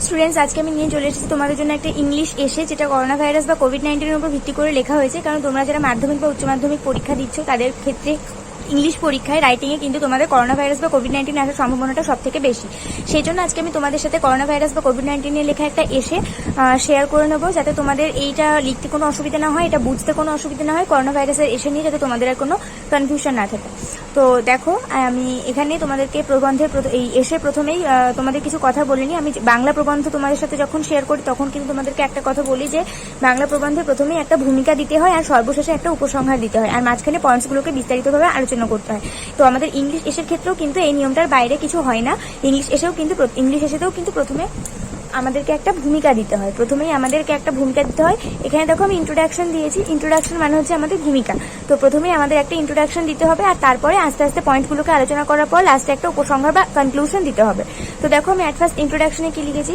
Students, আজকে আমি নিয়ে চলে এসেছি তোমাদের জন্য একটা ইংলিশ এসে, যেটা করোনা ভাইরাস বা কোভিড-19 উপর ভিত্তি করে লেখা হয়েছে। কারণ তোমরা যারা মাধ্যমিক বা উচ্চ মাধ্যমিক পরীক্ষা দিচ্ছ, তাদের ক্ষেত্রে ইংলিশ পরীক্ষায় রাইটিংয়ে কিন্তু তোমাদের করোনা ভাইরাস বা কোভিড-19 আসার সম্ভাবনাটা সব থেকে বেশি। সেই জন্য আজকে আমি তোমাদের সাথে করোনা ভাইরাস বা কোভিড-19 নিয়ে লেখা একটা এসে শেয়ার করে নেবো, যাতে তোমাদের এইটা লিখতে কোনো অসুবিধা না হয়, এটা বুঝতে কোনো অসুবিধা না হয়। করোনা ভাইরাসের এসে নিয়ে যাতে তোমাদের আর কোনো কনফিউশন না থাকে। তো দেখো, আমি এখানে তোমাদেরকে প্রবন্ধের এই এসে প্রথমেই তোমাদের কিছু কথা বলিনি। আমি বাংলা প্রবন্ধ তোমাদের সাথে যখন শেয়ার করি, তখন কিন্তু তোমাদেরকে একটা কথা বলি যে বাংলা প্রবন্ধে প্রথমেই একটা ভূমিকা দিতে হয়, আর সর্বশেষে একটা উপসংহার দিতে হয়, আর মাঝখানে পয়েন্টসগুলোকে বিস্তারিতভাবে আলোচনা করতে হয়। তো আমাদের ইংলিশ এসের ক্ষেত্রেও কিন্তু এই নিয়মটার বাইরে কিছু হয় না। ইংলিশ এসেতেও কিন্তু প্রথমে আমাদেরকে একটা ভূমিকা দিতে হয়। এখানে দেখো আমি ইন্ট্রোডাকশন দিয়েছি। ইন্ট্রোডাকশন মানে হচ্ছে আমাদের ভূমিকা। তো প্রথমেই আমাদের একটা ইন্ট্রোডাকশন দিতে হবে, আর তারপরে আস্তে আস্তে পয়েন্টগুলোকে আলোচনা করার পর লাস্টে একটা উপসংহার বা কনক্লুশন দিতে হবে। তো দেখো, আমি অ্যাট ফার্স্ট ইন্ট্রোডাকশনে কি লিখেছি।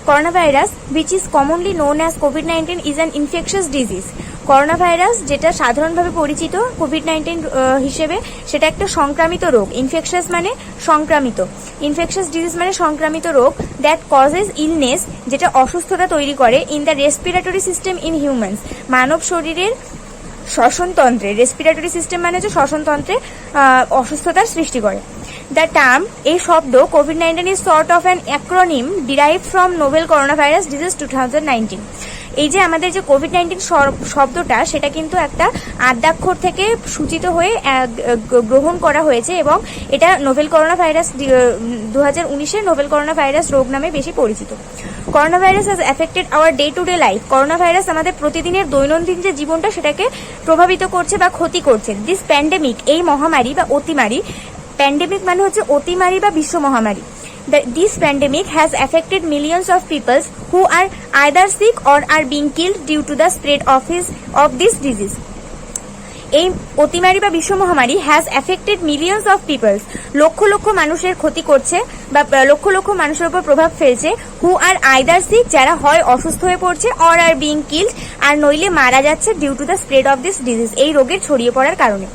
Corona virus which is commonly known as COVID-19 is an infectious disease. Corona virus, যেটা সাধারণভাবে পরিচিত কোভিড-19 হিসেবে, সেটা একটা সংক্রামিত রোগ। ইনফেকশাস মানে সংক্রামিত, ইনফেকশাস ডিজিজ মানে সংক্রামিত রোগ। দ্যাট কজেস ইলনেস, যেটা অসুস্থতা তৈরি করে, in the respiratory system in humans, মানব শরীরের শ্বসনতন্ত্রে। রেসপিরেটরি সিস্টেম মানে হচ্ছে শ্বসনতন্ত্রে অসুস্থতার সৃষ্টি করে। দ্য টার্ম, এই শব্দ COVID-19 is sort of an acronym derive from novel corona virus disease 2019। এই যে আমাদের যে কোভিড-19 শব্দটা, সেটা কিন্তু একটা আদ্যাক্ষর থেকে সূচিত হয়ে গ্রহণ করা হয়েছে, এবং এটা নোভেল করোনা ভাইরাস 2019-এর নোভেল করোনা ভাইরাস রোগ নামে বেশি পরিচিত। Corona virus has affected our day to day life. Corona virus আমাদের প্রতিদিনের দৈনন্দিন যে জীবনটা, সেটাকে প্রভাবিত করছে বা ক্ষতি করছে। দিস প্যান্ডেমিক, এই মহামারী বা অতিমারি, প্যান্ডেমিক মানে হচ্ছে অতিমারি বা বিশ্ব মহামারী। This pandemic has affected millions of people who are either sick or are being killed due to the spread of this disease. এই অতিমারি বা বিশ্ব মহামারী has affected millions of peoples, লক্ষ লক্ষ মানুষের ক্ষতি করছে বা লক্ষ লক্ষ মানুষের উপর প্রভাব ফেলছে। হু আর আইদার সিক, যারা হয় অসুস্থ হয়ে পড়ছে, অর আর বিং কিল্ড, আর নইলে মারা যাচ্ছে, due to the spread of this disease, এই রোগের ছড়িয়ে পড়ার কারণে।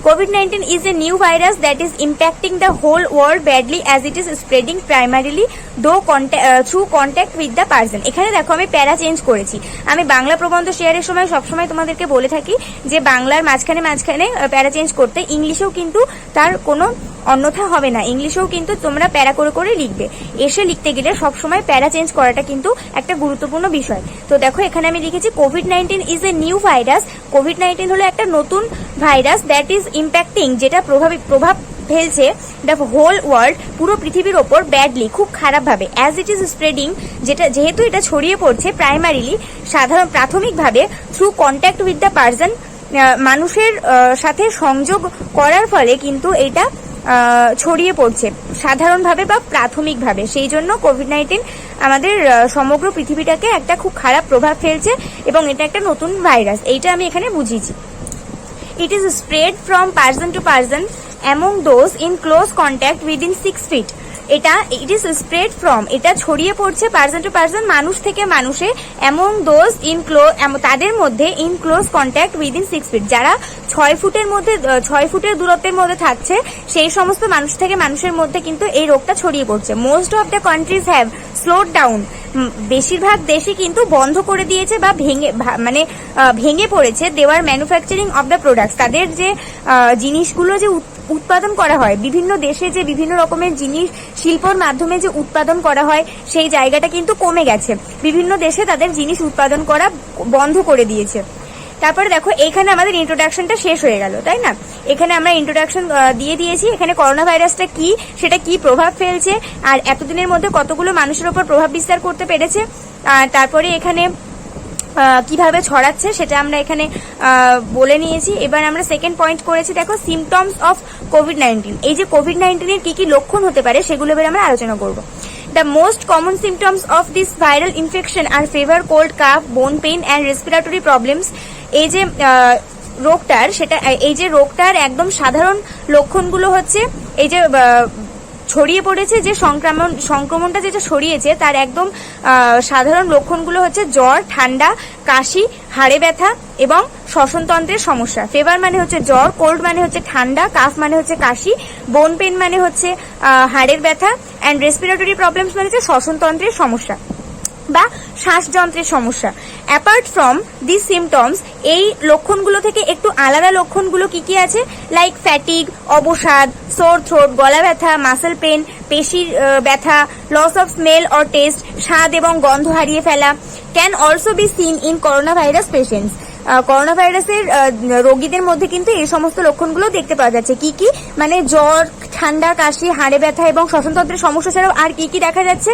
COVID-19 is a new virus that is impacting the whole world badly as it is spreading primarily through contact with the person. এখানে দেখো, আমি প্যারা চেঞ্জ করেছি। আমি বাংলা প্রবন্ধ শেয়ারের সময় সবসময় তোমাদেরকে বলে থাকি যে বাংলার মাঝখানে প্যারা চেঞ্জ করতে। ইংলিশেও কিন্তু তার কোনো অন্যথা হবে না, ইংলিশেও কিন্তু তোমরা প্যারা করে করে লিখবে। এসে লিখতে গেলে সবসময় প্যারা চেঞ্জ করাটা কিন্তু একটা গুরুত্বপূর্ণ বিষয়। তো দেখো, এখানে আমি লিখেছি COVID-19 is a new virus. COVID-19 হলো একটা নতুন ভাইরাস, দ্যাট ইজ ইম্প্যাক্টিং, যেটা প্রভাব ফেলছে দ্য হোল ওয়ার্ল্ড, পুরো পৃথিবীর ওপর, ব্যাডলি, খুব খারাপভাবে। অ্যাজ ইট ইজ স্প্রেডিং, যেহেতু এটা ছড়িয়ে পড়ছে প্রাইমারিলি, প্রাথমিকভাবে, through contact with the person, মানুষের সাথে সংযোগ করার ফলে কিন্তু এটা ছড়িয়ে পড়ছে সাধারণভাবে বা প্রাথমিকভাবে। সেই জন্য কোভিড-19 আমাদের সমগ্র পৃথিবীটাকে একটা খুব খারাপ প্রভাব ফেলছে, এবং এটা একটা নতুন ভাইরাস, এইটা আমি এখানে বুঝিয়েছি। It is spread from person to person among those in close contact within 6 feet. it is spread from, এটা ছড়িয়ে পড়ছে person to person, মানুষ থেকে মানুষে, among those in close, তাদের মধ্যে, in close contact within 6 feet, যারা 6 ফুটের দূরত্বের মধ্যে থাকছে, সেই সমস্ত মানুষ থেকে মানুষের মধ্যে কিন্তু এই রোগটা ছড়িয়ে পড়ছে। Most of the countries have slowed down, বেশিরভাগ দেশই কিন্তু বন্ধ করে দিয়েছে বা ভেঙে পড়েছে দেওয়ার ম্যানুফ্যাকচারিং অফ দ্য প্রোডাক্টস, তাদের যে জিনিসগুলো যে উৎপাদন করা হয়, বিভিন্ন দেশে যে বিভিন্ন রকমের জিনিস শিল্পর মাধ্যমে যে উৎপাদন করা হয়, সেই জায়গাটা কিন্তু কমে গেছে। বিভিন্ন দেশে তাদের জিনিস উৎপাদন করা বন্ধ করে দিয়েছে। তারপরে দেখো, এইখানে আমাদের ইন্ট্রোডাকশনটা শেষ হয়ে গেল, তাই না? এখানে আমরা ইন্ট্রোডাকশন দিয়ে দিয়েছি। এখানে করোনা ভাইরাসটা কি, সেটা কি প্রভাব ফেলছে, আর এতদিনের মধ্যে কতগুলো মানুষের উপর প্রভাব বিস্তার করতে পেরেছে, আর তারপরে এখানে কিভাবে ছড়াচ্ছে সেটা আমরা এখানে বলে নিয়েছি। এবার আমরা সেকেন্ড পয়েন্ট করেছি, দেখো, সিমটমস অফ কোভিড-19। এই যে কোভিড-19 এর কি লক্ষণ হতে পারে, সেগুলো এবার আমরা আলোচনা করব। The most common symptoms of this viral infection are fever, cold, cough, bone pain and respiratory problems. এই যে রোগটার একদম সাধারণ লক্ষণগুলো হচ্ছে, এই যে ছড়িয়ে পড়েছে, যে সংক্রমণটা যেটা ছড়িয়েছে, তার একদম সাধারণ লক্ষণগুলো হচ্ছে জ্বর, ঠান্ডা, কাশি, হাড়ে ব্যথা এবং শ্বসনতন্ত্রের সমস্যা। ফেভার মানে হচ্ছে জ্বর, কোল্ড মানে হচ্ছে ঠান্ডা, কাফ মানে হচ্ছে কাশি, বোন পেন মানে হচ্ছে হাড়ের ব্যথা, অ্যান্ড রেসপিরেটরি প্রবলেমস মানে হচ্ছে শ্বসনতন্ত্রের সমস্যা বা শ্বাসযন্ত্রের সমস্যা। অ্যাপার্ট ফ্রম দিস সিমটমস, এই লক্ষণগুলো থেকে একটু আলাদা লক্ষণগুলো কি কি আছে, লাইক ফ্যাটিগ, অবসাদ, সোর থ্রোট, গলা ব্যথা, মাসেল পেন, পেশির ব্যথা, loss of smell or taste, স্বাদ এবং গন্ধ হারিয়ে ফেলা, can also be seen in corona virus patients. Corona ভাইরাসের রোগীদের মধ্যে কিন্তু এই সমস্ত লক্ষণগুলো দেখতে পাওয়া যাচ্ছে। কি কি মানে জ্বর, ঠান্ডা, কাশি, হাড়ে ব্যথা এবং শ্বসনতন্ত্রের সমস্যা ছাড়াও আর কি কি দেখা যাচ্ছে,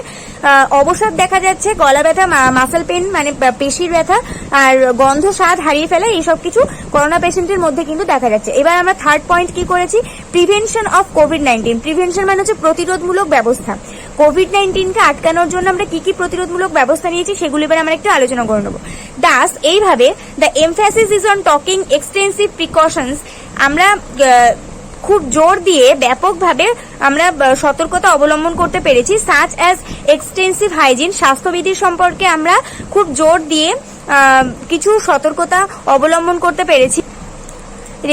অবসাদ দেখা যাচ্ছে, গলা ব্যথা, মাসেল পেন মানে পেশির ব্যথা, আর গন্ধ, স্বাদ হারিয়ে ফেলা, এইসব কিছু করোনা পেশেন্টের মধ্যে কিন্তু দেখা যাচ্ছে। এবার আমরা থার্ড পয়েন্ট কি করেছি, প্রিভেনশন অফ কোভিড-19। প্রিভেনশন মানে হচ্ছে প্রতিরোধমূলক ব্যবস্থা। কোভিড-19কে আটকানোর জন্য আমরা কি কি প্রতিরোধমূলক ব্যবস্থা নিয়েছি সেগুলো এবার আমরা একটু আলোচনা করে নেব। দাস এইভাবে the emphasis is on talking extensive precautions, আমরা খুব জোর দিয়ে ব্যাপকভাবে আমরা সতর্কতা অবলম্বন করতে পেরেছি। সাচ অ্যাজ এক্সটেন্সিভ হাইজিন, স্বাস্থ্যবিধির সম্পর্কে আমরা খুব জোর দিয়ে কিছু সতর্কতা অবলম্বন করতে পেরেছি।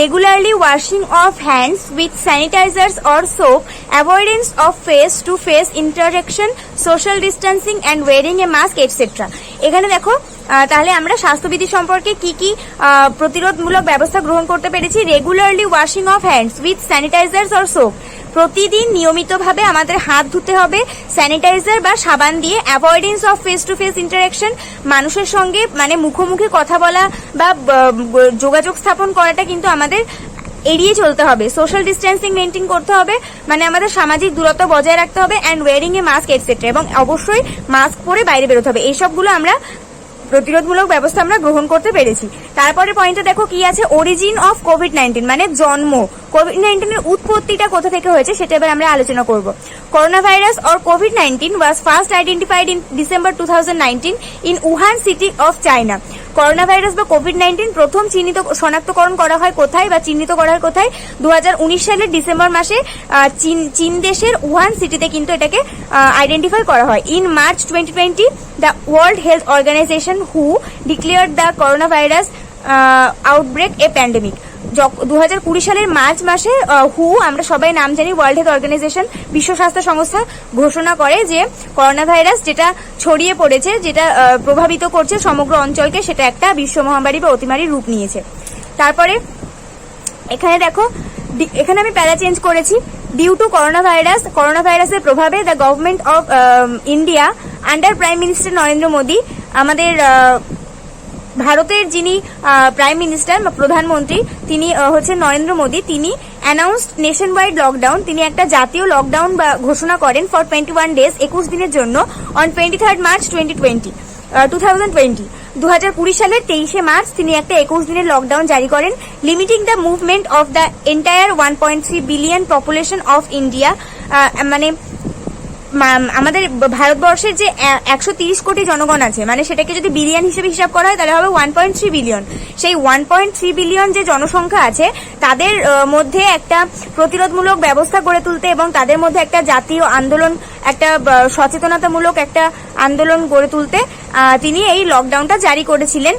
Regularly washing of hands with sanitizers or soap, avoidance of face-to-face interaction, social distancing and wearing a mask, etc. এখানে দেখো তাহলে আমরা স্বাস্থ্যবিধি সম্পর্কে কি কি প্রতিরোধমূলক ব্যবস্থা গ্রহণ করতে পেরেছি। Regularly washing of hands with sanitisers or soap, প্রতিদিন নিয়মিতভাবে আমাদের হাত ধুতে হবে স্যানিটাইজার বা সাবান দিয়ে। Avoidance of face to face interaction, মানুষের সঙ্গে মানে মুখোমুখি কথা বলা বা যোগাযোগ স্থাপন করাটা কিন্তু আমাদের এড়িয়ে চলতে হবে। সোশ্যাল ডিস্টেন্সিং মেনটেন করতে হবে, মানে আমাদের সামাজিক দূরত্ব বজায় রাখতে হবে। And wearing a mask etcetera, এবং অবশ্যই মাস্ক পরে বাইরে বেরোতে হবে। এইসবগুলো আমরা প্রতিরোধমূলক ব্যবস্থা আমরা গ্রহণ করতে পেরেছি। তারপরে পয়েন্টে দেখো কি আছে, অরিজিন অফ কোভিড-19 মানে জন্ম, কোভিড-19 এর উৎপত্তিটা কোথা থেকে হয়েছে সেটা এবার আমরা আলোচনা করব। Corona virus or COVID-19 was first identified in December 2019 in Wuhan city of China. Corona virus বা কোভিড-19 প্রথম শনাক্তকরণ করা হয় কোথায় বা চিহ্নিত করা হয় কোথায়, 2019 সালের ডিসেম্বর মাসে চীন দেশের উহান সিটিতে কিন্তু এটাকে আইডেন্টিফাই করা হয়। In March 2020 the World Health Organization হু declared the corona virus outbreak a pandemic. 2020 সালের মার্চ মাসে হু, আমরা সবাই নাম জানি, ওয়ার্ল্ড হেলথ অর্গানাইজেশন, বিশ্ব স্বাস্থ্য সংস্থা ঘোষণা করে যে করোনা ভাইরাস যেটা ছড়িয়ে পড়েছে, যেটা প্রভাবিত করছে সমগ্র অঞ্চলকে, সেটা একটা বিশ্ব মহামারী বা অতিমারীর রূপ নিয়েছে। তারপরে এখানে দেখো, এখানে আমি প্যারা চেঞ্জ করেছি। ডিউ টু করোনা ভাইরাসের প্রভাবে the government of India under prime minister Narendra Modi, আমাদের ভারতের যিনি প্রাইম মিনিস্টার বা প্রধানমন্ত্রী তিনি হচ্ছেন নরেন্দ্র মোদী, তিনি অ্যানাউন্সড নেশন ওয়াইড লকডাউন, তিনি একটা জাতীয় লকডাউন বা ঘোষণা করেন ফর 21 ডেজ, 21 দিনের জন্য, অন 23 মার্চ 2020। 2020 সালের 23 মার্চ তিনি একটা 21 দিনের লকডাউন জারি করেন, limiting the movement of the entire 1.3 billion population of India. মানে আমাদের ভারতবর্ষের যে 130 কোটি জনগণ আছে, মানে সেটাকে যদি বিলিয়ন হিসেবে হিসাব করা হয় তাহলে হবে 1.3 বিলিয়ন। সেই 1.3 বিলিয়ন যে জনসংখ্যা আছে তাদের মধ্যে একটা প্রতিরোধমূলক ব্যবস্থা গড়ে তুলতে এবং তাদের মধ্যে একটা জাতীয় আন্দোলন, একটা সচেতনতামূলক একটা আন্দোলন গড়ে তুলতে তিনি এই লকডাউনটা জারি করেছিলেন।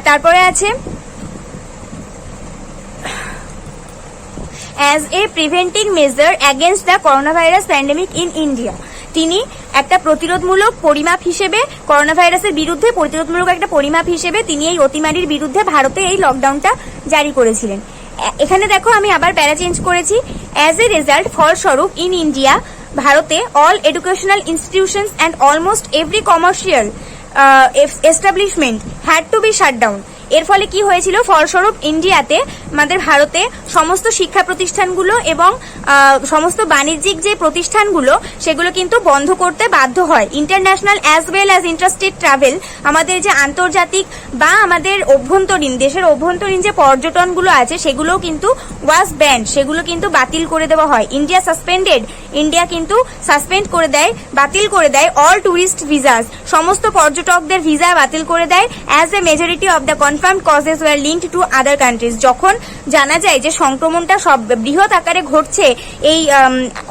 তারপরে আছে as a preventing measure against the coronavirus pandemic in India, তিনি একটা প্রতিরোধমূলক পরিমাপ হিসেবে করোনা ভাইরাসের বিরুদ্ধে প্রতিরোধমূলক একটা পরিমাপ হিসেবে তিনি এই অতিমারির বিরুদ্ধে ভারতে এই লকডাউনটা জারি করেছিলেন। এখানে দেখো আমি আবার প্যারা চেঞ্জ করেছি। অ্যাজ এ রেজাল্ট, ফলস্বরূপ, ইন ইন্ডিয়া, ভারতে all educational institutions and almost every commercial establishment had to B shut down. এর ফলে কি হয়েছিল, ফলস্বরূপ ইন্ডিয়াতে, আমাদের ভারতে সমস্ত শিক্ষা প্রতিষ্ঠানগুলো এবং সমস্ত বাণিজ্যিক যে প্রতিষ্ঠানগুলো সেগুলো কিন্তু বন্ধ করতে বাধ্য হয়। International as well as interstate travel, আমাদের যে আন্তর্জাতিক বা আমাদের অভ্যন্তরীণ, দেশের অভ্যন্তরীণ যে পর্যটনগুলো আছে সেগুলোও কিন্তু ওয়াজ ব্যান্ড, সেগুলো কিন্তু বাতিল করে দেওয়া হয়। ইন্ডিয়া কিন্তু সাসপেন্ড করে দেয়, বাতিল করে দেয় অল ট্যুরিস্ট ভিসাস, সমস্ত পর্যটকদের ভিসা বাতিল করে দেয়। As a majority of the confirmed causes were linked to other countries, যখন জানা যায় যে সংক্রমণটা সব বৃহৎ আকারে ঘটছে এই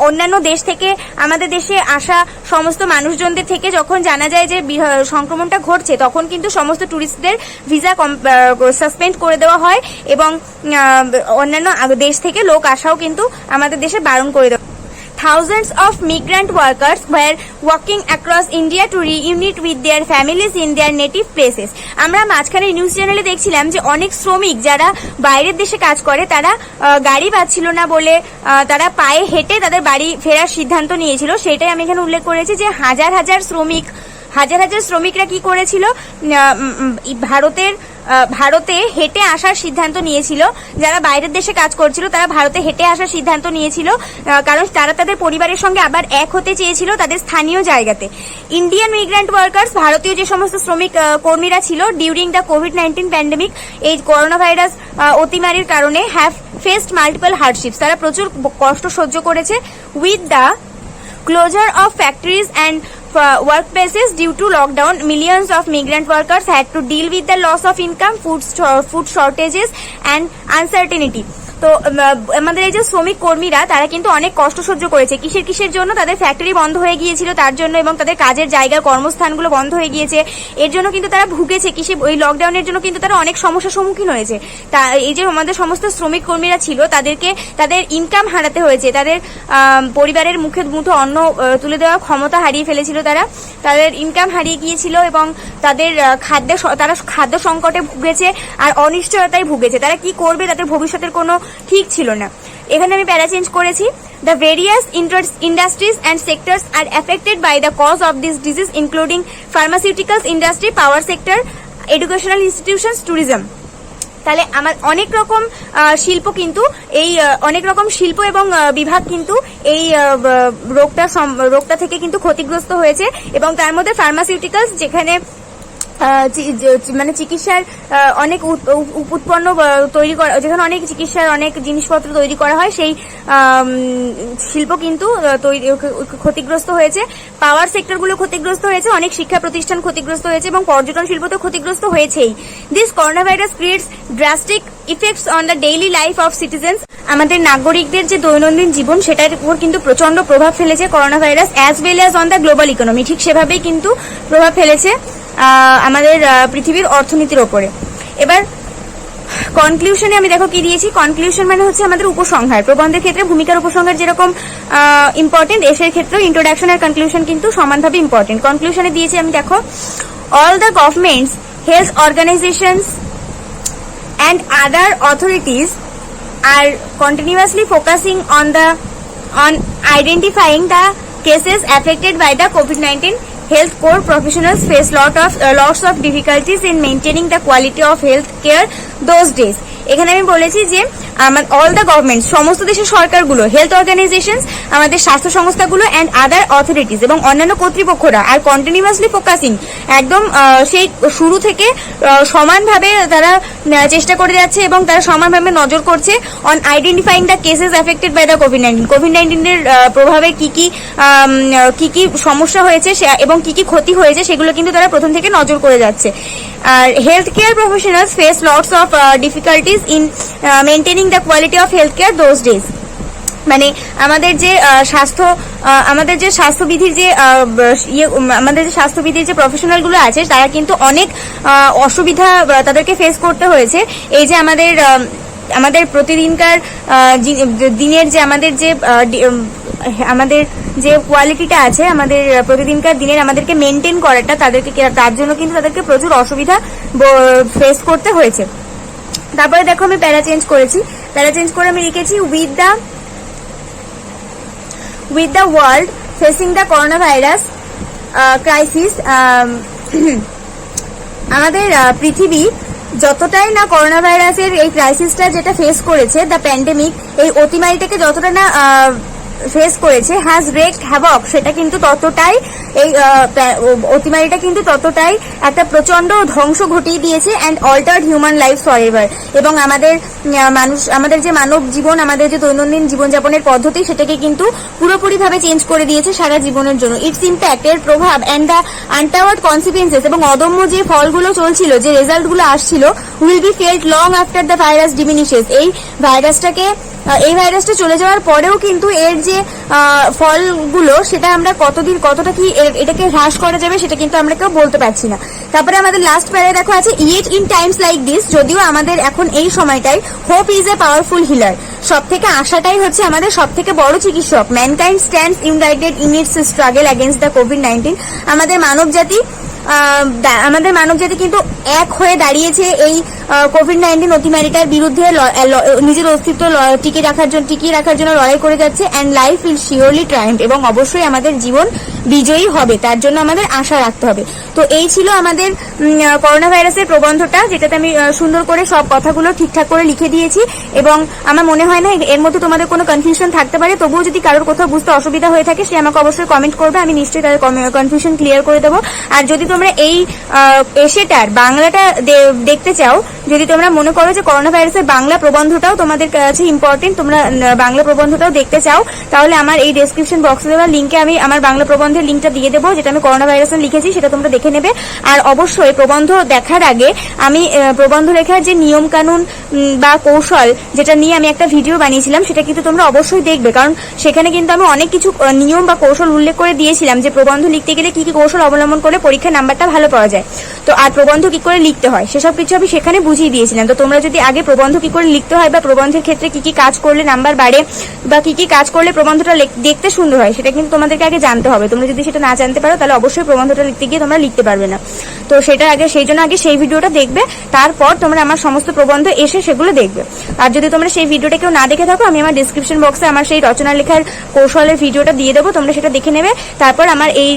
অন্যান্য দেশ থেকে আমাদের দেশে আসা সমস্ত মানুষজনদের থেকে, যখন জানা যায় যে সংক্রমণটা ঘটছে, তখন কিন্তু সমস্ত ট্যুরিস্টদের ভিসা সাসপেন্ড করে দেওয়া হয় এবং অন্যান্য দেশ থেকে লোক আসাও কিন্তু আমাদের দেশে বারণ করে দেওয়া। thousands of migrant workers were walking across India to reunite with their families in their native places. আমরা মাঝখানে নিউজ চ্যানেলে দেখছিলাম যে অনেক শ্রমিক যারা বাইরের দেশে কাজ করে তারা গাড়ি পাচ্ছিল না বলে তারা পায়ে হেঁটে তাদের বাড়ি ফেরার সিদ্ধান্ত নিয়েছিল। সেটাই আমি এখানে উল্লেখ করেছি যে হাজার হাজার শ্রমিকরা কি করেছিল, ভারতে হেঁটে আসার সিদ্ধান্ত নিয়েছিল। যারা বাইরের দেশে কাজ করছিল তারা ভারতে হেঁটে আসার সিদ্ধান্ত নিয়েছিল, কারণ তারা তাদের পরিবারের সঙ্গে আবার এক হতে চেয়েছিল তাদের স্থানীয় জায়গাতে। ইন্ডিয়ান মিগ্রান্ট ওয়ার্কার্স, ভারতীয় যে সমস্ত শ্রমিক কর্মীরা ছিল ডিউরিং দ্য কোভিড-19 প্যান্ডেমিক, এই করোনা ভাইরাস অতিমারির কারণে হ্যাভ ফেসড মাল্টিপল হার্ডশিপস, তারা প্রচুর কষ্ট সহ্য করেছে। With the closure of factories and workplaces due to lockdown, millions of migrant workers had to deal with the loss of income, food shortages and uncertainty. তো আমাদের এই যে শ্রমিক কর্মীরা তারা কিন্তু অনেক কষ্ট সহ্য করেছে। কিসের জন্য? তাদের ফ্যাক্টরি বন্ধ হয়ে গিয়েছিল তার জন্য, এবং তাদের কাজের জায়গা কর্মস্থানগুলো বন্ধ হয়ে গিয়েছে, এর জন্য কিন্তু তারা ভুগেছে। ওই লকডাউনের জন্য কিন্তু তারা অনেক সমস্যার সম্মুখীন হয়েছে। তা এই যে আমাদের সমস্ত শ্রমিক কর্মীরা ছিল তাদেরকে তাদের ইনকাম হারাতে হয়েছে, তাদের পরিবারের মুখে মুঠো অন্ন তুলে দেওয়ার ক্ষমতা হারিয়ে ফেলেছিল, তাদের ইনকাম হারিয়ে গিয়েছিল এবং তারা খাদ্য সংকটে ভুগেছে আর অনিশ্চয়তায় ভুগেছে। তারা কি করবে তাদের ভবিষ্যতের কোনো ঠিক ছিল না। এখানে আমি প্যারা চেঞ্জ করেছি, the various industries and sectors are affected by the cause of this disease including pharmaceuticals industry, power sector, educational institutions, tourism. তাহলে আমার অনেক রকম শিল্প এবং বিভাগ কিন্তু এই রোগটা থেকে কিন্তু ক্ষতিগ্রস্ত হয়েছে, এবং তার মধ্যে ফার্মাসিউটিক্যালস, যেখানে মানে চিকিৎসার অনেক উৎপন্ন তৈরি করা, যেখানে অনেক চিকিৎসার অনেক জিনিসপত্র তৈরি করা হয়, সেই শিল্প কিন্তু ক্ষতিগ্রস্ত হয়েছে। পাওয়ার সেক্টরগুলো ক্ষতিগ্রস্ত হয়েছে, অনেক শিক্ষা প্রতিষ্ঠান ক্ষতিগ্রস্ত হয়েছে, এবং পর্যটন শিল্প তো ক্ষতিগ্রস্ত হয়েছেই। This corona virus creates drastic effects on the daily life of citizens, আমাদের নাগরিকদের যে দৈনন্দিন জীবন সেটার উপর কিন্তু প্রচন্ড প্রভাব ফেলেছে corona virus, as well as on the global economy, ঠিক সেভাবেই কিন্তু প্রভাব ফেলেছে আমাদের পৃথিবীর অর্থনীতির ওপরে। এবার কনক্লুশনে আমি দেখো কি দিয়েছি, কনক্লুশন মানে হচ্ছে আমাদের উপসংহার। প্রবন্ধের ক্ষেত্রে ভূমিকার উপসংহার যেরকম ইম্পর্টেন্ট, এসের ক্ষেত্রেও ইন্ট্রোডাকশন আর কনক্লুশন কিন্তু সমানভাবে ইম্পর্টেন্ট। কনক্লুশনে দিয়েছি আমি দেখো, all the governments, health organisations and other authorities are continuously focusing on identifying the cases affected by the COVID-19. Health core professionals face lots of difficulties in maintaining the quality of health care those days. এখানে আমি বলেছি যে all the government, সমস্ত দেশের সরকারগুলো, health organisations, আমাদের স্বাস্থ্য সংস্থাগুলো, and other authorities, এবং অন্যান্য কর্তৃপক্ষরা, আর কন্টিনিউয়াসলি ফোকাসিং, একদম সেই শুরু থেকে সমানভাবে তারা চেষ্টা করে যাচ্ছে এবং তারা সমানভাবে নজর করছে on identifying the cases affected by the কোভিড-19 প্রভাবে কি কি সমস্যা হয়েছে এবং কি ক্ষতি হয়েছে সেগুলো কিন্তু তারা প্রথম থেকে নজর করে যাচ্ছে। আর health care professionals face lots of difficulties in maintaining the quality of health care those days, মানে আমাদের যে স্বাস্থ্যবিধির যে প্রফেশনালগুলো আছে তারা কিন্তু অনেক অসুবিধা তাদেরকে ফেস করতে হয়েছে। এই যে আমাদের প্রতিদিনকার দিনের যে আমাদের যে কোয়ালিটিটা আছে, আমাদের প্রতিদিনকার দিনের আমাদেরকে মেনটেন করাটা, তার জন্য কিন্তু তাদেরকে প্রচুর অসুবিধা ফেস করতে হয়েছে। তারপরে দেখো আমি প্যারা চেঞ্জ করে আমি লিখেছি, with the world facing the coronavirus crisis, আমাদের পৃথিবী যতটাই না করোনা ভাইরাসের এই ক্রাইসিসটা যেটা ফেস করেছে, দ্য প্যান্ডেমিক, এই অতিমারিটাকে যতটা না ফেস করেছে, হ্যাজ রেকড হ্যাভক, সেটা কিন্তু ততটাই, এই অতিমারিটা কিন্তু ততটাই একটা প্রচন্ড ধ্বংস ঘটিয়ে দিয়েছে, and altered human life forever, এবং আমাদের যে মানব জীবন, আমাদের যে দৈনন্দিন জীবনযাপনের পদ্ধতি, সেটাকে কিন্তু পুরোপুরিভাবে চেঞ্জ করে দিয়েছে সারা জীবনের জন্য। ইটস ইম্প্যাক্ট, এর প্রভাব, অ্যান্ড দ্য আনটাওয়ার্ড কনসিকুয়েন্সেস, এবং অদম্য যে ফলগুলো চলছিল, যে রেজাল্টগুলো আসছিল, will be felt long after the virus diminishes, এই ভাইরাসটাকে এই ভাইরাসটা চলে যাওয়ার পরেও কিন্তু এর যে ফলগুলো সেটা আমরা কতটা কি এটাকে হ্রাস করা যাবে সেটা কিন্তু আমরা কেউ বলতে পারছি না। তারপরে আমাদের লাস্ট প্যারায় দেখো আছে it in times like this, যদিও আমাদের এখন এই সময়টাই hope is a powerful healer, সব থেকে আশাটাই হচ্ছে আমাদের সব থেকে বড় চিকিৎসক। Mankind stands united in its struggle against the কোভিড-19। আমাদের মানব জাতি কিন্তু এক হয়ে দাঁড়িয়েছে এই কোভিড-19 অতিমারিটার বিরুদ্ধে, নিজের অস্তিত্ব টিকিয়ে রাখার জন্য লড়াই করে যাচ্ছে। And life will surely Triumf, এবং অবশ্যই আমাদের জীবন বিজয়ী হবে, তার জন্য আমাদের আশা রাখতে হবে। তো এই ছিল আমাদের করোনা ভাইরাসের প্রবন্ধটা, যেটাতে আমি সুন্দর করে সব কথাগুলো ঠিকঠাক করে লিখে দিয়েছি, এবং আমার মনে হয় না এর মধ্যে তোমাদের কোনো কনফিউশন থাকতে পারে। তবুও যদি কারোর কোথাও বুঝতে অসুবিধা হয়ে থাকে সে আমাকে অবশ্যই কমেন্ট করবে, আমি নিশ্চয়ই তাদের কনফিউশন ক্লিয়ার করে দেবো। আর যদি তোমরা এই এসেটার বাংলাটা দেখতে চাও, যদি তোমরা মনে করো যে করোনা ভাইরাসের বাংলা প্রবন্ধটাও তোমাদের কাছে ইম্পর্টেন্ট, তোমরা বাংলা প্রবন্ধটাও দেখতে চাও, তাহলে আমার এই ডেসক্রিপশন বক্সে দেওয়া লিঙ্কে আমি আমার বাংলা প্রবন্ধের লিঙ্কটা দিয়ে দেবো, যেটা আমি করোনা ভাইরাসে লিখেছি, সেটা তোমরা দেখে নেবে। আর অবশ্যই প্রবন্ধ দেখার আগে আমি প্রবন্ধ লেখার যে নিয়ম কানুন বা কৌশল যেটা নিয়ে আমি একটা ভিডিও বানিয়েছিলাম সেটা কিন্তু তোমরা অবশ্যই দেখবে, কারণ সেখানে কিন্তু আমি অনেক কিছু নিয়ম বা কৌশল উল্লেখ করে দিয়েছিলাম যে প্রবন্ধ লিখতে গেলে কি কি কৌশল অবলম্বন করলে পরীক্ষার নাম্বারটা ভালো পাওয়া যায়, তো আর প্রবন্ধ কি করে লিখতে হয় সেসব কিছু আমি সেখানে বুঝিয়ে দিয়েছিলাম। তো তোমরা যদি আগে প্রবন্ধ কি করে লিখতে হয় বা প্রবন্ধের ক্ষেত্রে কি কি কাজ করলে নাম্বার বাড়ে বা কি কি কাজ করলে প্রবন্ধটা দেখতে সুন্দর হয় সেটা কিন্তু তোমাদেরকে আগে জানতে হবে। তোমরা যদি সেটা না জানতে পারো তাহলে অবশ্যই প্রবন্ধটা লিখতে গিয়ে তোমরা লিখতে পারবে না। তো সেই জন্য আগে সেই ভিডিওটা দেখবে, তারপর তোমরা আমার সমস্ত প্রবন্ধ এসে সেগুলো দেখবে। আর যদি তোমরা সেই ভিডিওটা কেউ না দেখে থাকো, আমি আমার ডিসক্রিপশন বক্সে আমার সেই রচনা লেখার কৌশলের ভিডিওটা দিয়ে দেবো, তোমরা সেটা দেখে নেবে। তারপর আমার এই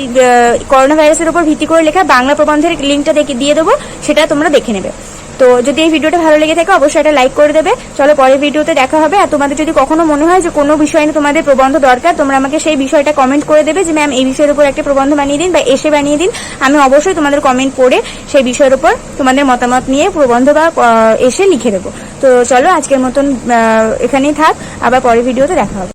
করোনা ভাইরাসের উপর ভিত্তি করে লেখা বাংলা প্রবন্ধের লিঙ্কটা দিয়ে দেবো, সেটা তোমরা দেখে নেবে। তো যদি এই ভিডিওটা ভালো লেগে থাকে অবশ্যই এটা লাইক করে দেবে। চলো পরের ভিডিওতে দেখা হবে। আর তোমাদের যদি কখনো মনে হয় যে কোনো বিষয় নিয়ে তোমাদের প্রবন্ধ দরকার, তোমরা আমাকে সেই বিষয়টা কমেন্ট করে দেবে যে ম্যাম এই বিষয়ের উপর একটা প্রবন্ধ বানিয়ে দিন বা এসে বানিয়ে দিন। আমি অবশ্যই তোমাদের কমেন্ট পড়ে সেই বিষয়ের উপর তোমাদের মতামত নিয়ে প্রবন্ধ বা এসে লিখে দেবো। তো চলো আজকের মতন এখানেই থাক, আবার পরের ভিডিওতে দেখা হবে।